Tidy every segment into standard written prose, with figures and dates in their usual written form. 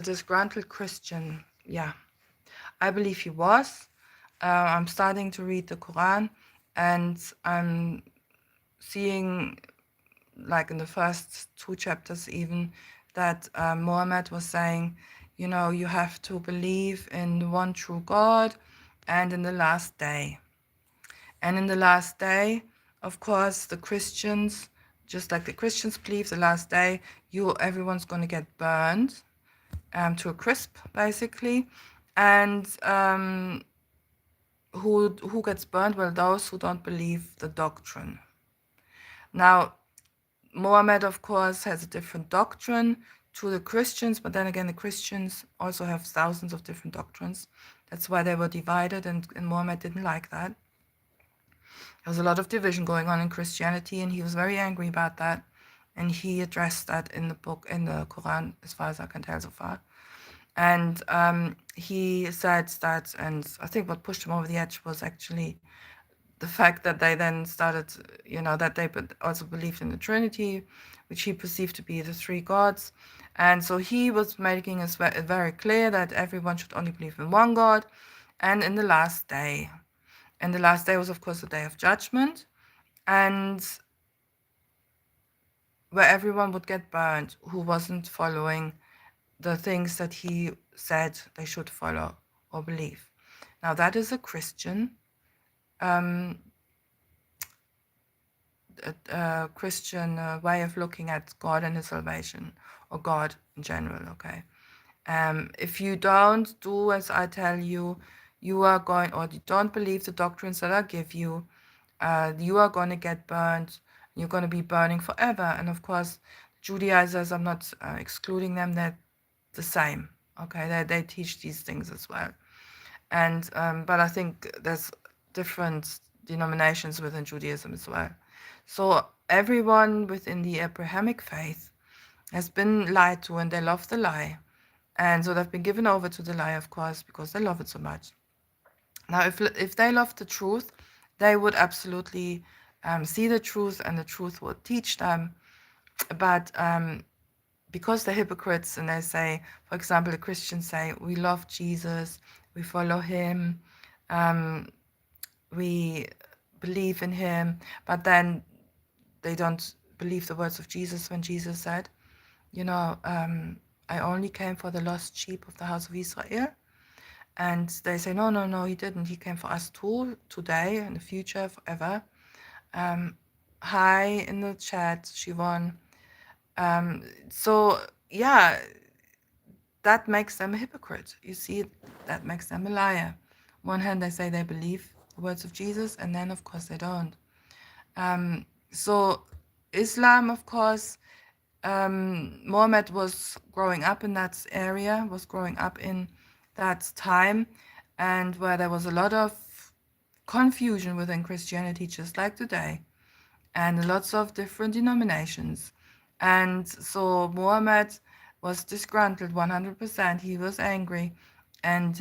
disgruntled Christian. Yeah, I believe he was. I'm starting to read the Quran, and I'm seeing, like in the first two chapters even, that Muhammad was saying, you have to believe in the one true God and in the last day. And in the last day, of course, the Christians, just like the Christians believe, the last day, everyone's going to get burned to a crisp, basically. And who gets burned? Well, those who don't believe the doctrine. Now, Mohammed, of course, has a different doctrine to the Christians, but then again, the Christians also have thousands of different doctrines. That's why they were divided, and Mohammed didn't like that. There was a lot of division going on in Christianity, and he was very angry about that. And he addressed that in the book, in the Quran, as far as I can tell so far. And he said that, and I think what pushed him over the edge was actually the fact that they then started, that they also believed in the Trinity, which he perceived to be the three gods. And so he was making it very clear that everyone should only believe in one God and in the last day. And the last day was, of course, the day of judgment, and where everyone would get burned who wasn't following the things that he said they should follow or believe. Now, that is a Christian way of looking at God and his salvation, or God in general, okay? If you don't do as I tell you, you are going, or you don't believe the doctrines that I give you, you are going to get burned. You're going to be burning forever. And of course, Judaizers, I'm not excluding them, they're the same, okay? They teach these things as well. And but I think there's different denominations within Judaism as well. So everyone within the Abrahamic faith has been lied to, and they love the lie. And so they've been given over to the lie, of course, because they love it so much. Now, if they love the truth, they would absolutely see the truth, and the truth would teach them. But because they're hypocrites, and they say, for example, the Christians say, we love Jesus, we follow him, we believe in him, but then they don't believe the words of Jesus when Jesus said, I only came for the lost sheep of the house of Israel. And they say, no, he didn't. He came for us too, today, in the future, forever. Hi in the chat, Siobhan. So, yeah, that makes them a hypocrite. You see, that makes them a liar. On one hand, they say they believe the words of Jesus, and then, of course, they don't. So Islam, of course, Muhammad was growing up in that area, was growing up in that time, and where there was a lot of confusion within Christianity, just like today, and lots of different denominations. And so Muhammad was disgruntled 100%. He was angry, and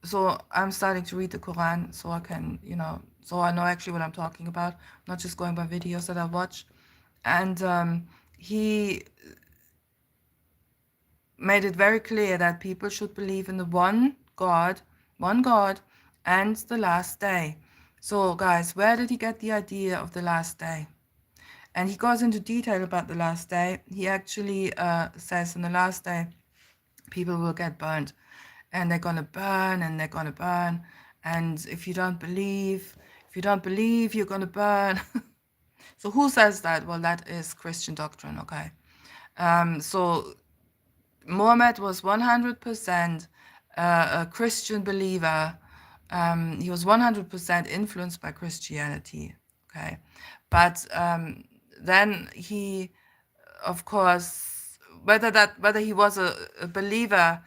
so I'm starting to read the Quran, so I can, so I know actually what I'm talking about, not just going by videos that I watch. And he made it very clear that people should believe in the one God, and the last day. So guys, where did he get the idea of the last day? And he goes into detail about the last day. He actually says in the last day, people will get burned, and they're going to burn, and they're going to burn. And if you don't believe, you're going to burn. So who says that? Well, that is Christian doctrine, okay? So Muhammad was 100% a Christian believer. He was 100% influenced by Christianity, okay? But then he, of course, whether he was a believer,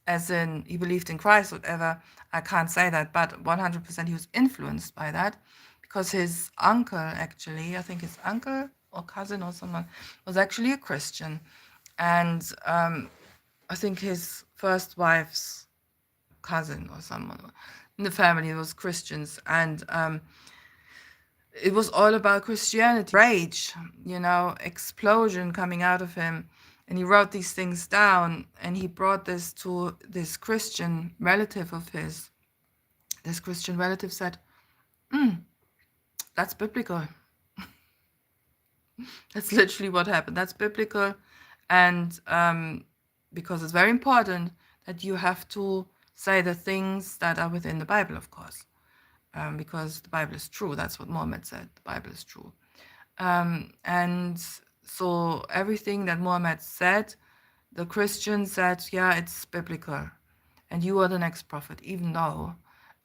as in he believed in Christ, whatever, I can't say that, but 100% he was influenced by that, because his uncle, actually, I think his uncle or cousin or someone, was actually a Christian. And I think his first wife's cousin or someone in the family was Christians. And it was all about Christianity. Rage, explosion coming out of him. And he wrote these things down, and he brought this to this Christian relative of his. This Christian relative said, that's biblical. That's literally what happened. That's biblical. And because it's very important that you have to say the things that are within the Bible, of course, because the Bible is true. That's what Muhammad said. The Bible is true. And so everything that Muhammad said, the Christian said, yeah, it's biblical. And you are the next prophet, even though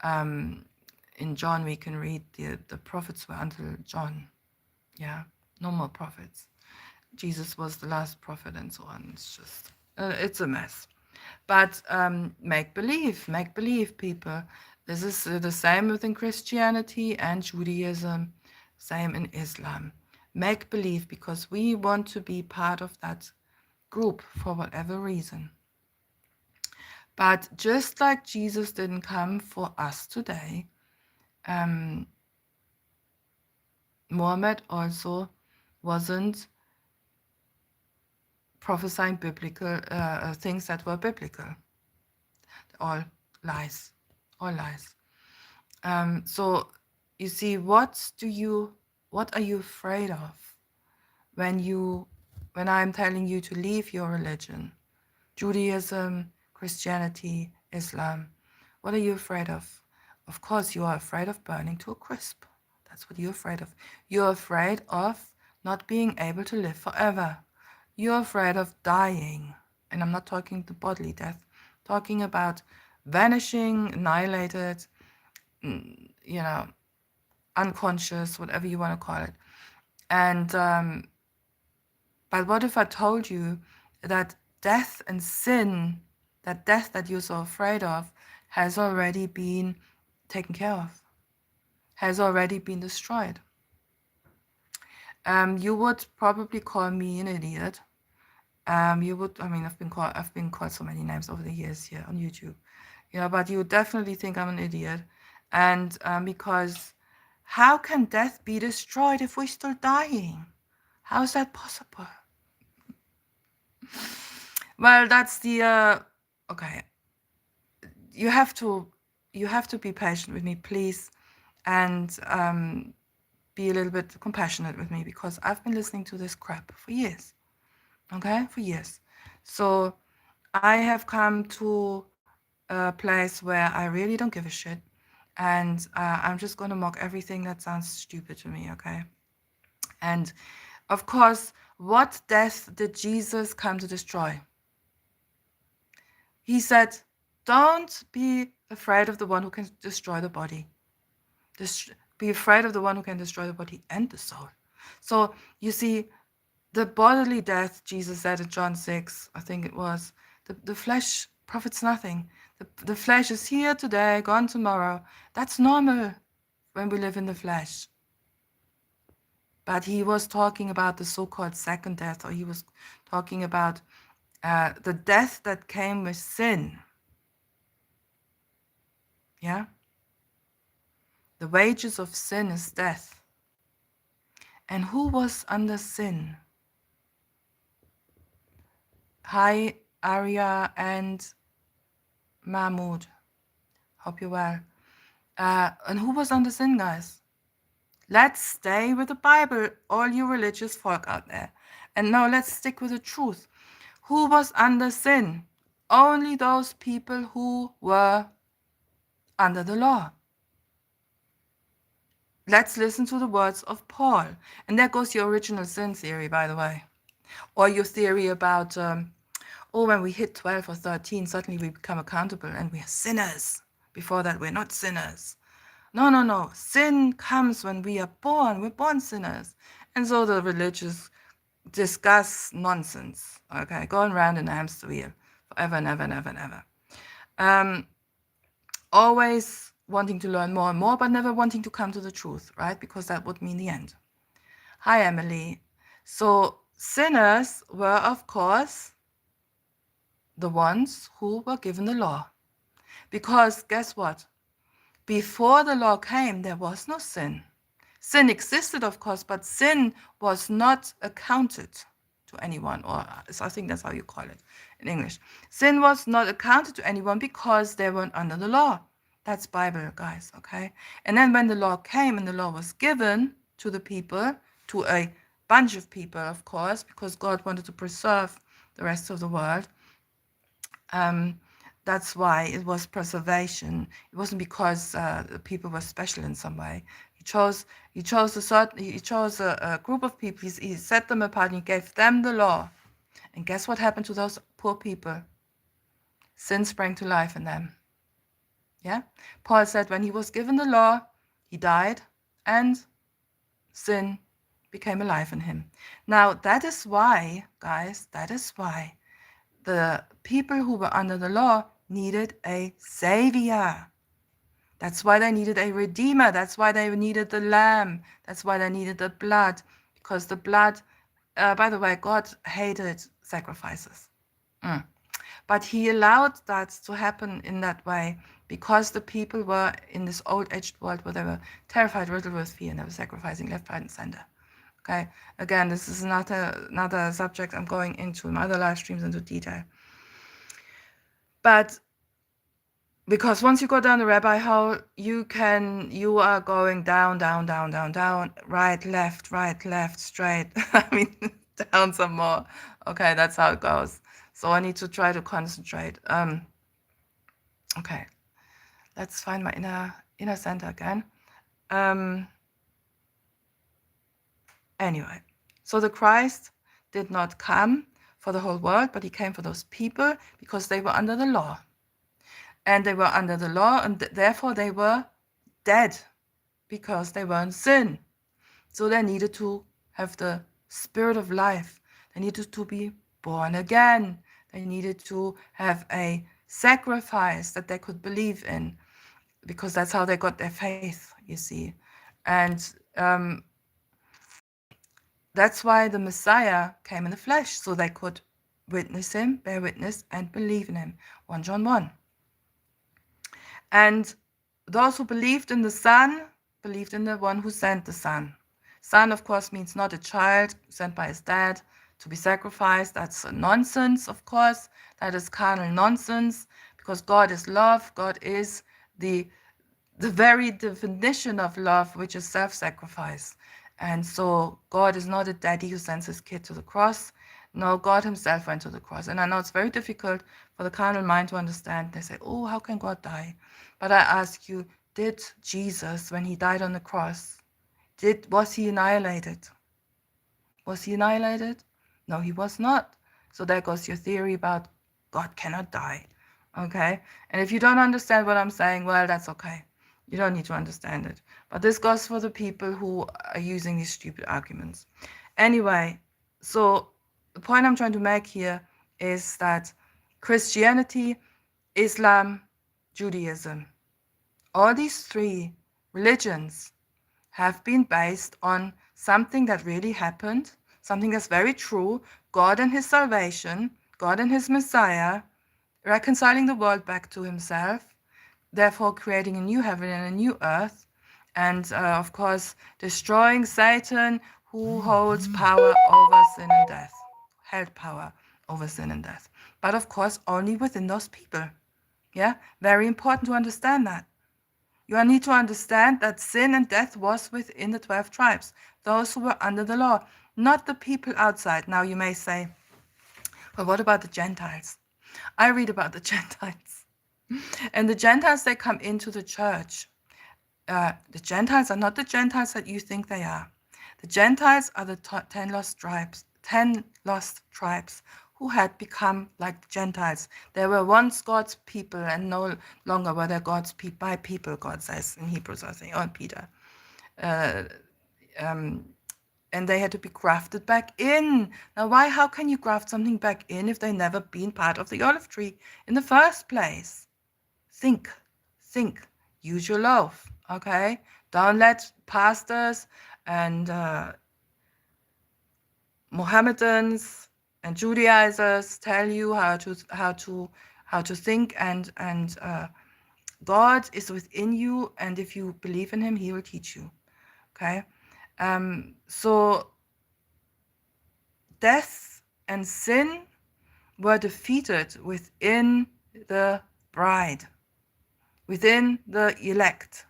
in John we can read the prophets were until John. Yeah, no more prophets. Jesus was the last prophet and so on. It's just, it's a mess. But make believe, people. This is the same within Christianity and Judaism, same in Islam. Make believe, because we want to be part of that group for whatever reason. But just like Jesus didn't come for us today, Muhammad also wasn't prophesying biblical things that were biblical. All lies. So you see, what are you afraid of when I'm telling you to leave your religion? Judaism, Christianity, Islam. What are you afraid of? Of course, you are afraid of burning to a crisp. That's what you're afraid of. You're afraid of not being able to live forever. You're afraid of dying. And I'm not talking the bodily death, talking about vanishing, annihilated, unconscious, whatever you want to call it. And but what if I told you that death and sin, that death that you're so afraid of, has already been taken care of, has already been destroyed? You would probably call me an idiot. You would, I've been called so many names over the years here on YouTube, but you would definitely think I'm an idiot. And because how can death be destroyed if we're still dying? How is that possible? Well, that's the okay. You have to be patient with me, please, and be a little bit compassionate with me, because I've been listening to this crap for years. Okay, for years. So I have come to a place where I really don't give a shit, and I'm just gonna mock everything that sounds stupid to me. Okay, and of course, what death did Jesus come to destroy? He said, don't be afraid of the one who can destroy the body. Be afraid of the one who can destroy the body and the soul. So you see, the bodily death, Jesus said in John 6, I think it was, the flesh profits nothing. The flesh is here today, gone tomorrow. That's normal when we live in the flesh. But he was talking about the so-called second death, or he was talking about the death that came with sin. Yeah? The wages of sin is death. And who was under sin? Hi, Arya and Mahmoud. Hope you're well. And who was under sin, guys? Let's stay with the Bible, all you religious folk out there. And now let's stick with the truth. Who was under sin? Only those people who were under the law. Let's listen to the words of Paul. And there goes your original sin theory, by the way. Or your theory about, when we hit 12 or 13, suddenly we become accountable and we are sinners. Before that, we're not sinners. No. Sin comes when we are born. We're born sinners. And so the religious discuss nonsense, okay? Going round in a hamster wheel forever and ever and ever and ever. Always wanting to learn more and more, but never wanting to come to the truth, right? Because that would mean the end. Hi, Emily. So sinners were, of course, the ones who were given the law. Because guess what? Before the law came, there was no sin. Sin existed, of course, but sin was not accounted to anyone, or I think that's how you call it in English. Sin was not accounted to anyone because they weren't under the law. That's Bible, guys, okay? And then when the law came and the law was given to the people, to a bunch of people, of course, because God wanted to preserve the rest of the world, that's why it was preservation. It wasn't because the people were special in some way. He chose a group of people. He set them apart and he gave them the law. And guess what happened to those poor people? Sin sprang to life in them. Yeah? Paul said when he was given the law, he died and sin became alive in him. Now, that is why, guys, that is why the people who were under the law needed a savior. That's why they needed a redeemer. That's why they needed the lamb. That's why they needed the blood. Because the blood, by the way, God hated sacrifices. But he allowed that to happen in that way because the people were in this old-aged world where they were terrified, riddled with fear, and they were sacrificing left, right, and center. Okay, again, this is another subject I'm going into in other live streams into detail. But because once you go down the rabbit hole, you are going down, right, left, straight. I mean, down some more. Okay, that's how it goes. So I need to try to concentrate. Okay, let's find my inner center again. Anyway, so the Christ did not come for the whole world, but he came for those people because they were under the law. And they were under the law, and therefore they were dead because they were in sin. So they needed to have the spirit of life. They needed to be born again. They needed to have a sacrifice that they could believe in, because that's how they got their faith, you see. And that's why the Messiah came in the flesh, so they could witness him, bear witness, and believe in him. 1 John 1. And those who believed in the Son believed in the one who sent the Son. Son, of course, means not a child sent by his dad to be sacrificed. That's nonsense, of course. That is carnal nonsense, because God is love. God is the very definition of love, which is self-sacrifice. And so God is not a daddy who sends his kid to the cross. No, God himself went to the cross. And I know it's very difficult for the carnal mind to understand. They say, oh, how can God die? But I ask you, did Jesus, when he died on the cross, was he annihilated? Was he annihilated? No, he was not. So there goes your theory about God cannot die. Okay? And if you don't understand what I'm saying, well, that's okay. You don't need to understand it. But this goes for the people who are using these stupid arguments. Anyway, so the point I'm trying to make here is that Christianity, Islam, Judaism, all these three religions have been based on something that really happened, something that's very true, God and his salvation, God and his Messiah, reconciling the world back to himself, therefore creating a new heaven and a new earth, and of course destroying Satan, who holds power over sin and death, held power over sin and death. But of course only within those people. Yeah, very important to understand that. You need to understand that sin and death was within the 12 tribes, those who were under the law, not the people outside. Now you may say, but what about the Gentiles? I read about the Gentiles. And the Gentiles, they come into the church. The Gentiles are not the Gentiles that you think they are. The Gentiles are the 10 lost tribes who had become like Gentiles. They were once God's people and no longer were they God's by people, God says in Hebrews, I think, or Peter. And they had to be grafted back in. Now, how can you graft something back in if they never been part of the olive tree in the first place? Think, use your loaf, okay? Don't let pastors and Mohammedans and Judaizers tell you how to think, and God is within you, and if you believe in him, he will teach you. Okay, so death and sin were defeated within the bride, within the elect,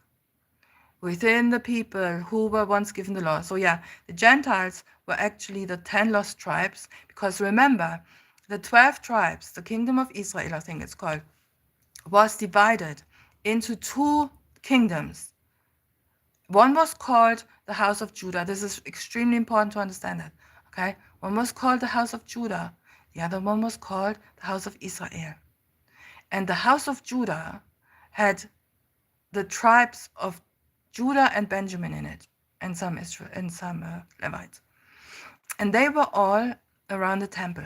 within the people who were once given the law. So yeah, the Gentiles were actually the 10 lost tribes, because remember, the 12 tribes, the kingdom of Israel, I think it's called, was divided into 2 kingdoms. One was called the house of Judah. This is extremely important to understand that. Okay? One was called the house of Judah. The other one was called the house of Israel. And the house of Judah had the tribes of Judah and Benjamin in it, and some Israel and some Levites. And they were all around the temple.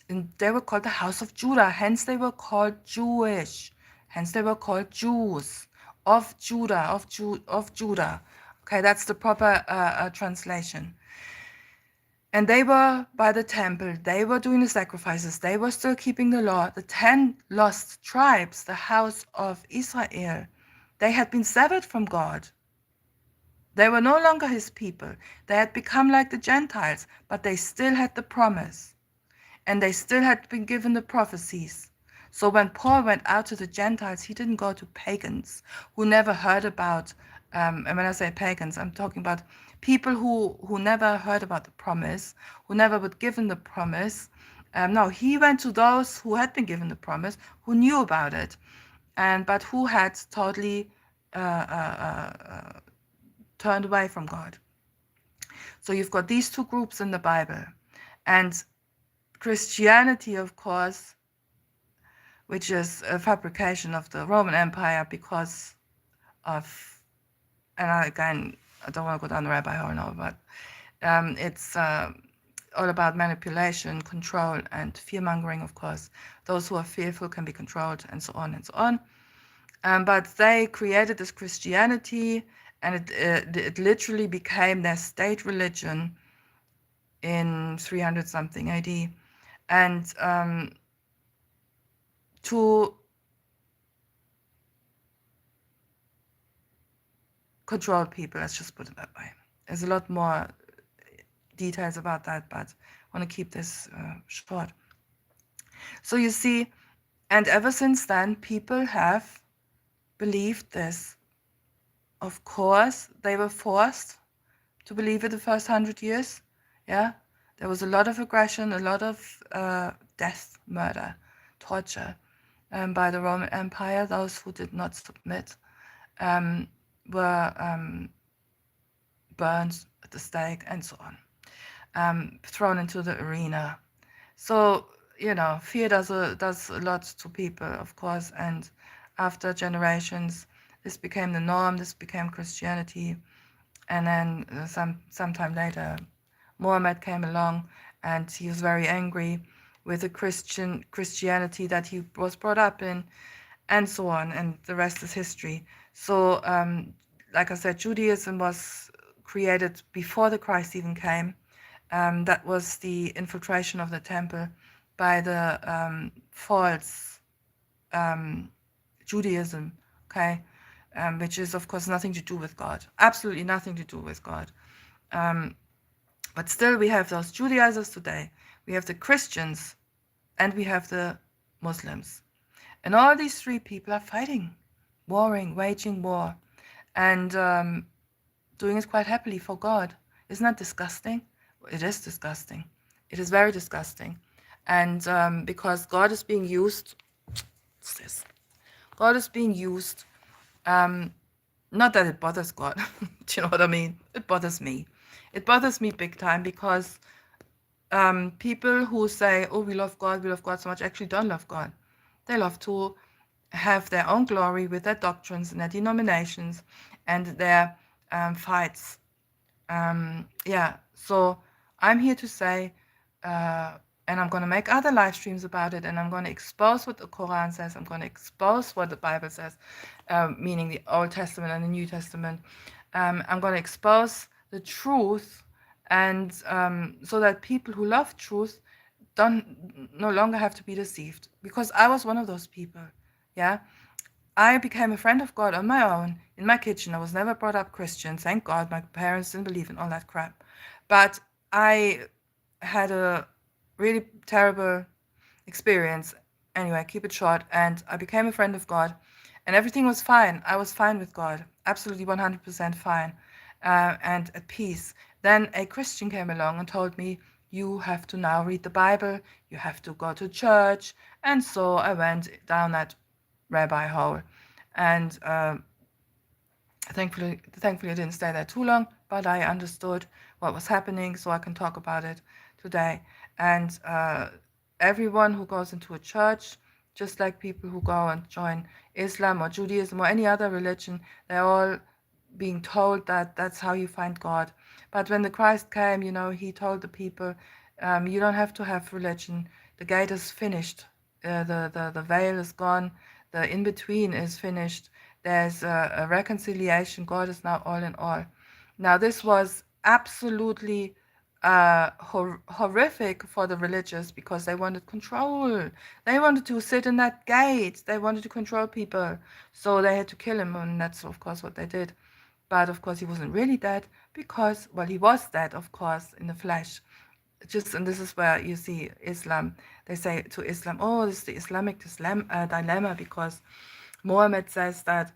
And they were called the house of Judah. Hence they were called Jewish. Hence they were called Jews of Judah, of Judah. Okay, that's the proper translation. And they were by the temple. They were doing the sacrifices. They were still keeping the law. The 10 lost tribes, the house of Israel, they had been severed from God. They were no longer his people. They had become like the Gentiles, but they still had the promise. And they still had been given the prophecies. So when Paul went out to the Gentiles, he didn't go to pagans who never heard about, and when I say pagans, I'm talking about people who never heard about the promise, who never were given the promise. No, he went to those who had been given the promise, who knew about it, but who had totally turned away from God. So you've got these 2 groups in the Bible. And Christianity, of course, which is a fabrication of the Roman Empire because of, and I don't want to go down the rabbit hole now, but it's all about manipulation, control, and fear-mongering, of course. Those who are fearful can be controlled, and so on and so on. But they created this Christianity, and it literally became their state religion in 300-something AD. And to control people, let's just put it that way. There's a lot more details about that, but I want to keep this short. So you see, and ever since then, people have believed this. Of course, they were forced to believe it the first 100 years. Yeah, there was a lot of aggression, a lot of death, murder, torture by the Roman Empire. Those who did not submit were burned at the stake and so on, thrown into the arena. So, fear does a lot to people, of course, and after generations, this became the norm, this became Christianity, and then sometime later, Muhammad came along, and he was very angry with the Christianity that he was brought up in, and so on, and the rest is history. So, like I said, Judaism was created before the Christ even came. That was the infiltration of the temple by the false Judaism, okay, which is, of course, nothing to do with God. Absolutely nothing to do with God. But still, we have those Judaizers today. We have the Christians, and we have the Muslims. And all these 3 people are fighting, warring, waging war, and doing it quite happily for God. Isn't that disgusting? It is disgusting. It is very disgusting. And because God is being used, what's this? God is being used, not that it bothers God, do you know what I mean? It bothers me. It bothers me big time, because people who say, oh, we love God so much, actually don't love God. They love to have their own glory with their doctrines and their denominations and their fights. So I'm here to say, and I'm going to make other live streams about it, and I'm going to expose what the Quran says. I'm going to expose what the Bible says, meaning the Old Testament and the New Testament. I'm going to expose the truth, and so that people who love truth no longer have to be deceived. Because I was one of those people. Yeah, I became a friend of God on my own in my kitchen. I was never brought up Christian. Thank God, my parents didn't believe in all that crap. But I had a really terrible experience. Anyway, keep it short. And I became a friend of God, and everything was fine. I was fine with God, absolutely 100% fine, and at peace. Then a Christian came along and told me, you have to now read the Bible, you have to go to church. And so I went down that rabbi hole. And thankfully I didn't stay there too long, but I understood what was happening, so I can talk about it today. And everyone who goes into a church, just like people who go and join Islam or Judaism or any other religion, they're all being told that that's how you find God. But when the Christ came, he told the people, you don't have to have religion. The gate is finished. The veil is gone. The in-between is finished. There's a reconciliation. God is now all in all. Now, this was absolutely horrific for the religious, because they wanted control. They wanted to sit in that gate. They wanted to control people. So they had to kill him, and that's, of course, what they did. But, of course, he wasn't really dead because, well, he was dead, of course, in the flesh. And this is where you see Islam. They say to Islam, oh, this is the Islamic dilemma, because Muhammad says that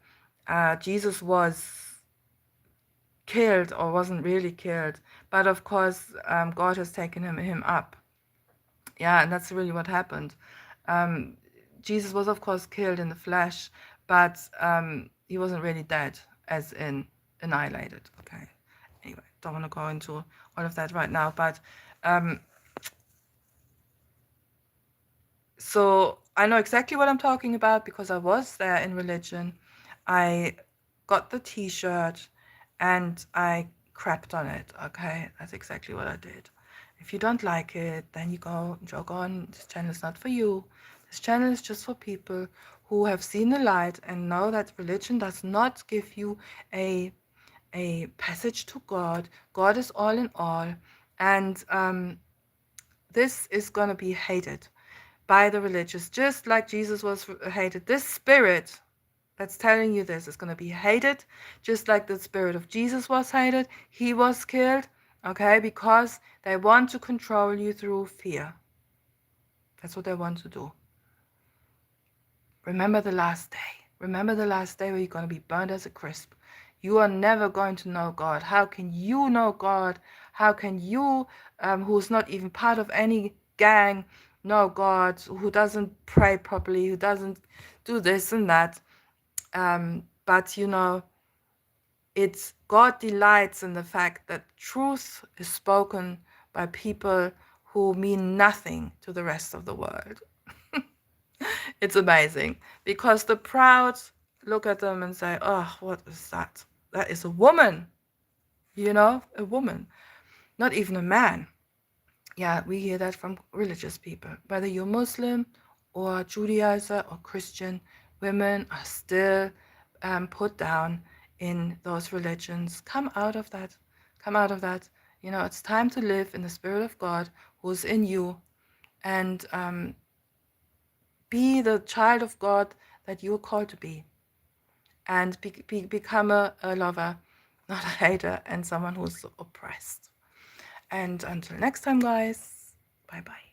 Jesus was killed or wasn't really killed, but of course God has taken him up. Yeah, and that's really what happened. Jesus was, of course, killed in the flesh, but he wasn't really dead, as in annihilated. Okay. Anyway, don't want to go into all of that right now, but so I know exactly what I'm talking about because I was there in religion. I got the t-shirt and I crapped on it. Okay, that's exactly what I did. If you don't like it, then you go jog on. This channel is not for you. This channel is just for people who have seen the light and know that religion does not give you a passage to God. God is all in all, and this is gonna be hated by the religious, just like Jesus was hated. This spirit that's telling you this is going to be hated, just like the spirit of Jesus was hated. He was killed, okay, because they want to control you through fear. That's what they want to do. Remember the last day. Remember the last day where you're going to be burned as a crisp. You are never going to know God. How can you know God? How can you, who's not even part of any gang, know God, who doesn't pray properly, who doesn't do this and that? But it's God delights in the fact that truth is spoken by people who mean nothing to the rest of the world. It's amazing, because the proud look at them and say, oh, what is that? That is a woman, a woman, not even a man. Yeah, we hear that from religious people. Whether you're Muslim or Judaizer or Christian, women are still put down in those religions. Come out of that. Come out of that. It's time to live in the Spirit of God who's in you, and be the child of God that you're called to be, and become a lover, not a hater, and someone who's oppressed. And until next time, guys, bye-bye.